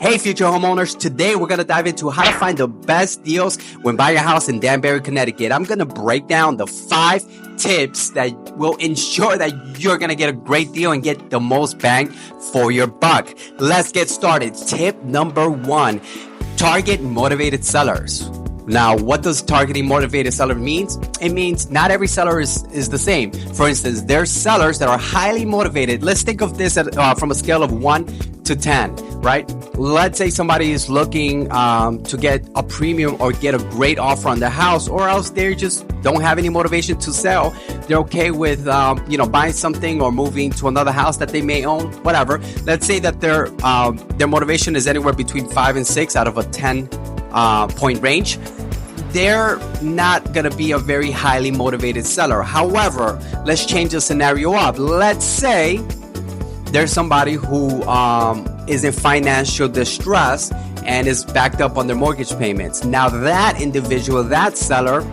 Hey, future homeowners. Today, we're going to dive into how to find the best deals when buying a house in Danbury, Connecticut. I'm going to break down the 5 tips that will ensure that you're going to get a great deal and get the most bang for your buck. Let's get started. Tip number 1, target motivated sellers. Now, what does targeting motivated seller means? It means not every seller is the same. For instance, there's sellers that are highly motivated. Let's think of this from a scale of 1 to 10, right? Let's say somebody is looking to get a premium or get a great offer on their house, or else they just don't have any motivation to sell. They're okay with buying something or moving to another house that they may own, whatever. Let's say that their motivation is anywhere between 5 and 6 out of a 10 point range. They're not going to be a very highly motivated seller. However, let's change the scenario up. Let's say there's somebody who is in financial distress and is backed up on their mortgage payments. Now that individual, that seller,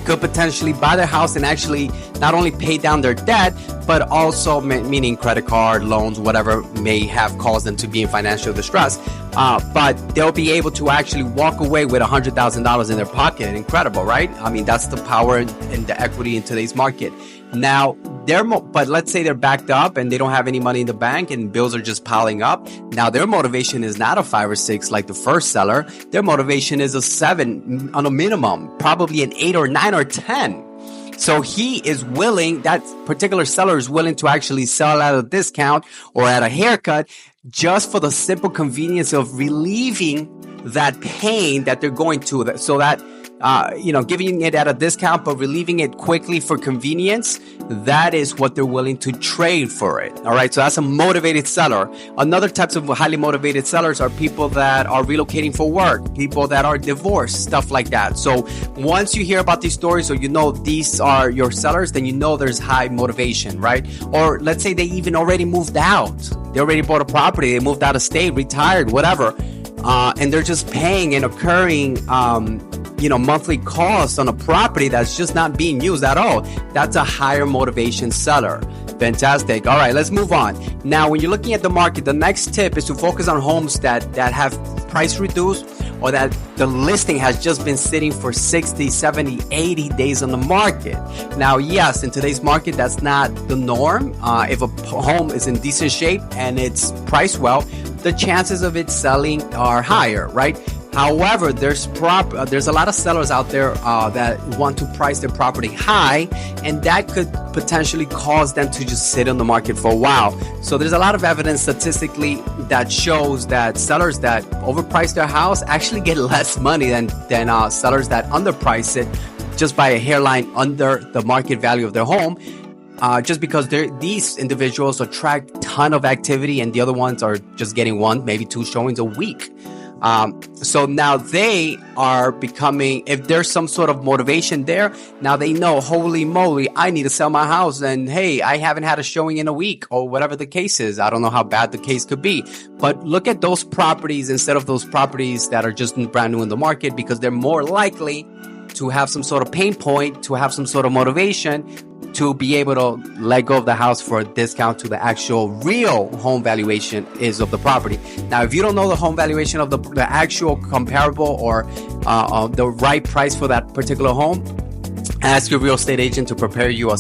could potentially buy their house and actually not only pay down their debt, but also meaning credit card, loans, whatever may have caused them to be in financial distress. But they'll be able to actually walk away with $100,000 in their pocket. Incredible, right? I mean, that's the power and the equity in today's market. Now, but let's say they're backed up and they don't have any money in the bank and bills are just piling up. Now, their motivation is not a 5 or 6 like the first seller. Their motivation is a 7 on a minimum, probably an 8 or 9 or 10. So that particular seller is willing to actually sell at a discount or at a haircut just for the simple convenience of relieving that pain that they're going to. So that, giving it at a discount, but relieving it quickly for convenience, that is what they're willing to trade for it. All right. So that's a motivated seller. Another types of highly motivated sellers are people that are relocating for work, people that are divorced, stuff like that. So once you hear about these stories, or these are your sellers, then there's high motivation, right? Or let's say they even already moved out. They already bought a property. They moved out of state, retired, whatever. And they're just paying and incurring, monthly costs on a property that's just not being used at all. That's a higher motivation seller. Fantastic. All right, let's move on. Now, when you're looking at the market, the next tip is to focus on homes that have price reduced, or that the listing has just been sitting for 60, 70, 80 days on the market. Now, yes, in today's market, that's not the norm. If a home is in decent shape and it's priced well, the chances of it selling are higher, right? However, there's a lot of sellers out there that want to price their property high, and that could potentially cause them to just sit on the market for a while. So there's a lot of evidence statistically that shows that sellers that overprice their house actually get less money than sellers that underprice it just by a hairline under the market value of their home. Just because these individuals attract a ton of activity and the other ones are just getting 1, maybe 2 showings a week. So now they are becoming, if there's some sort of motivation there, now they know, holy moly, I need to sell my house. And hey, I haven't had a showing in a week, or whatever the case is. I don't know how bad the case could be, but look at those properties instead of those properties that are just brand new in the market, because they're more likely to have some sort of pain point, to have some sort of motivation to be able to let go of the house for a discount to the actual real home valuation is of the property. Now, if you don't know the home valuation of the actual comparable or the right price for that particular home, ask your real estate agent to prepare you a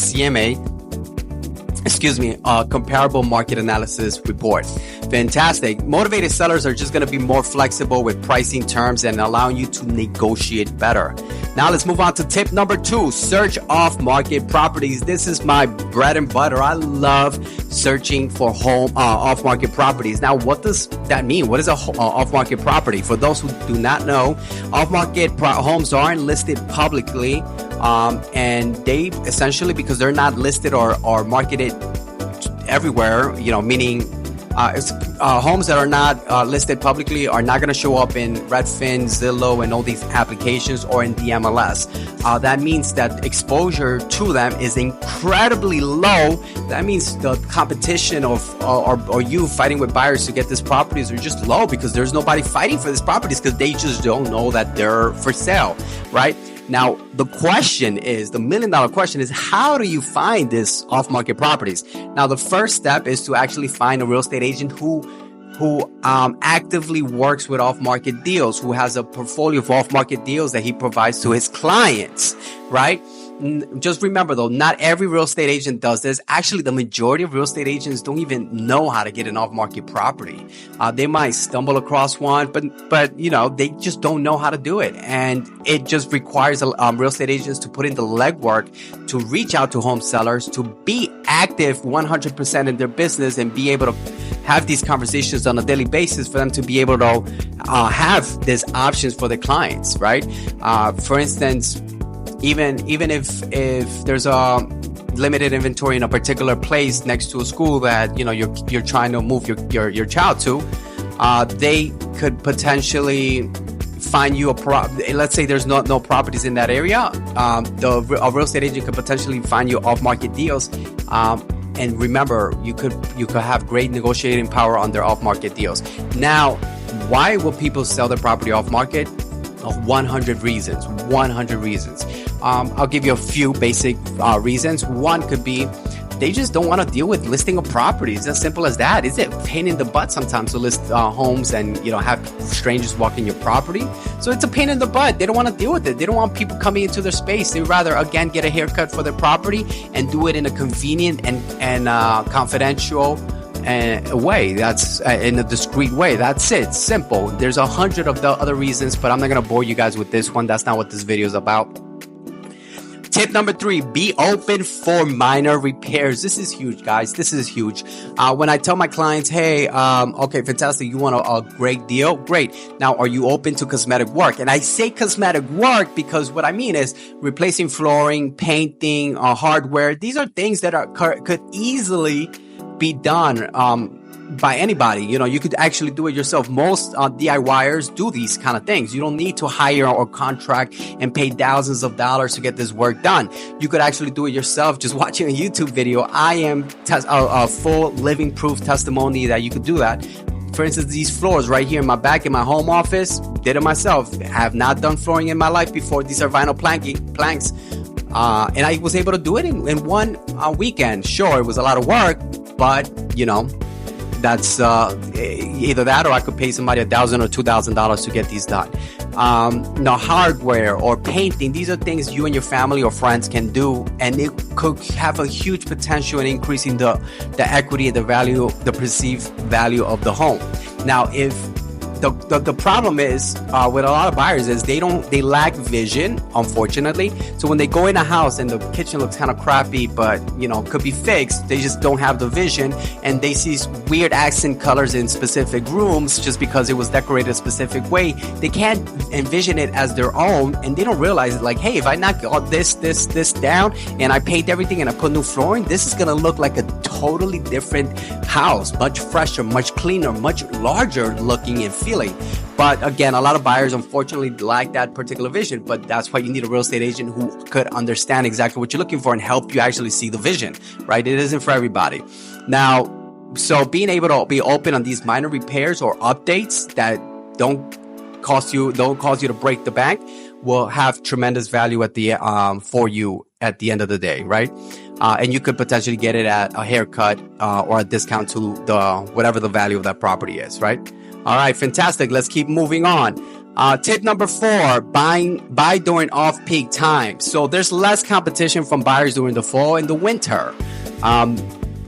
comparable market analysis report. Fantastic. Motivated sellers are just going to be more flexible with pricing terms and allowing you to negotiate better. Now let's move on to tip number 2, search off-market properties. This is my bread and butter. I love searching for off-market properties. Now, what does that mean? What is a off-market property? For those who do not know, off-market homes aren't listed publicly, and they essentially, because they're not listed or marketed everywhere, meaning homes that are not listed publicly are not going to show up in Redfin, Zillow, and all these applications, or in the MLS. That means that exposure to them is incredibly low. That means the competition or you fighting with buyers to get these properties are just low, because there's nobody fighting for these properties because they just don't know that they're for sale, right? Now, the $1 million question is, how do you find this off-market properties? Now, the first step is to actually find a real estate agent who who actively works with off-market deals, who has a portfolio of off-market deals that he provides to his clients, right? Just remember though, not every real estate agent does this. Actually, the majority of real estate agents don't even know how to get an off-market property. They might stumble across one, but you know, they just don't know how to do it. And it just requires real estate agents to put in the legwork to reach out to home sellers, to be active 100% in their business and be able to have these conversations on a daily basis for them to be able to have these options for their clients, right? For instance, even if there's a limited inventory in a particular place next to a school that, you know, you're trying to move your child to, they could potentially find you let's say there's no properties in that area. A real estate agent could potentially find you off-market deals. And remember, you could have great negotiating power on their off-market deals. Now, why will people sell their property off-market? 100 reasons. 100 reasons. I'll give you a few basic reasons. One could be they just don't want to deal with listing a property. It's as simple as that. It's a pain in the butt sometimes to list homes and, you know, have strangers walk in your property. So it's a pain in the butt. They don't want to deal with it. They don't want people coming into their space. They'd rather, again, get a haircut for their property and do it in a convenient and confidential way. That's in a discreet way. That's it. Simple. There's 100 of the other reasons, but I'm not going to bore you guys with this one. That's not what this video is about. Tip number 3, be open for minor repairs. This is huge, guys. This is huge. When I tell my clients, hey, okay, fantastic. You want a great deal? Great. Now, are you open to cosmetic work? And I say cosmetic work because what I mean is replacing flooring, painting, hardware. These are things that could easily be done by anybody. You know, you could actually do it yourself. Most DIYers do these kind of things. You don't need to hire or contract and pay thousands of dollars to get this work done. You could actually do it yourself just watching a YouTube video. I am a full living proof testimony that you could do that. For instance, these floors right here in my back in my home office, did it myself. I have not done flooring in my life before. These are vinyl planks. And I was able to do it in one weekend. Sure, it was a lot of work, but you know, that's either that or I could pay somebody $1,000 or $2,000 to get these done. Now, hardware or painting, these are things you and your family or friends can do, and it could have a huge potential in increasing the equity, the value, the perceived value of the home. Now, if the problem is with a lot of buyers is they lack vision, unfortunately. So when they go in a house and the kitchen looks kind of crappy, but you know, could be fixed, they just don't have the vision, and they see weird accent colors in specific rooms just because it was decorated a specific way. They can't envision it as their own, and they don't realize it. Like, hey, if I knock all this down and I paint everything and I put new flooring, this is gonna look like a totally different house, much fresher, much cleaner, much larger looking and feeling. But again, a lot of buyers unfortunately lack that particular vision, but that's why you need a real estate agent who could understand exactly what you're looking for and help you actually see the vision, right? It isn't for everybody. Now, so being able to be open on these minor repairs or updates that don't cause you to break the bank will have tremendous value at the for you at the end of the day, right? And you could potentially get it at a haircut or a discount to whatever the value of that property is, right? All right, fantastic. Let's keep moving on. Tip number 4, buy during off-peak time. So there's less competition from buyers during the fall and the winter.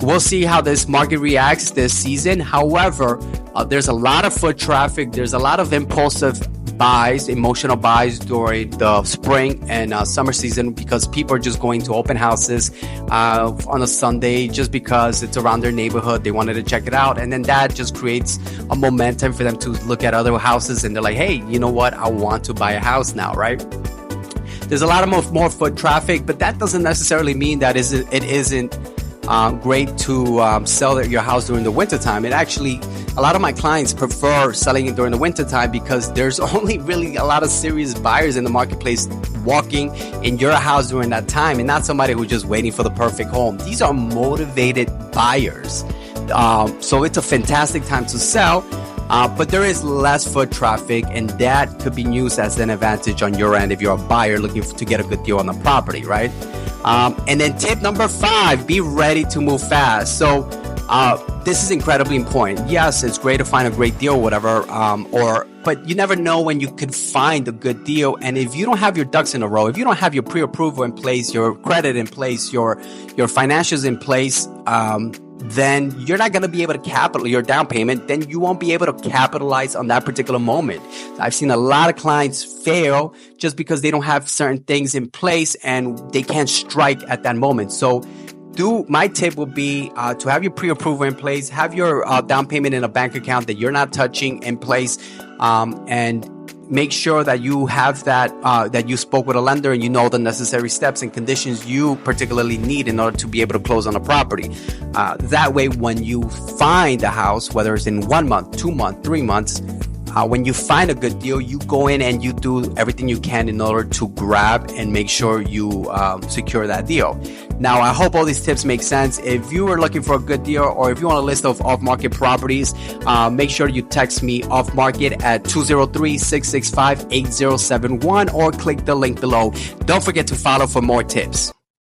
We'll see how this market reacts this season. However, there's a lot of foot traffic. There's a lot of impulsive buys, emotional buys during the spring and summer season because people are just going to open houses on a Sunday just because it's around their neighborhood. They wanted to check it out. And then that just creates a momentum for them to look at other houses and they're like, hey, you know what? I want to buy a house now, right? There's a lot of more foot traffic, but that doesn't necessarily mean that it isn't great to sell your house during the wintertime. It actually, a lot of my clients prefer selling it during the wintertime because there's only really a lot of serious buyers in the marketplace walking in your house during that time and not somebody who's just waiting for the perfect home. These are motivated buyers. So it's a fantastic time to sell, but there is less foot traffic and that could be used as an advantage on your end if you're a buyer looking to get a good deal on the property, right? And then tip number 5, be ready to move fast. So this is incredibly important. Yes, it's great to find a great deal, whatever, but you never know when you could find a good deal. And if you don't have your ducks in a row, if you don't have your pre-approval in place, your credit in place, your financials in place, then you're not going to be able to capital your down payment. Then you won't be able to capitalize on that particular moment. I've seen a lot of clients fail just because they don't have certain things in place and they can't strike at that moment. So my tip would be to have your pre-approval in place, have your down payment in a bank account that you're not touching in place, and make sure that you have that you spoke with a lender and you know the necessary steps and conditions you particularly need in order to be able to close on a property. That way, when you find a house, whether it's in 1 month, 2 months, 3 months, when you find a good deal, you go in and you do everything you can in order to grab and make sure you secure that deal. Now, I hope all these tips make sense. If you are looking for a good deal or if you want a list of off-market properties, make sure you text me off-market at 203-665-8071 or click the link below. Don't forget to follow for more tips.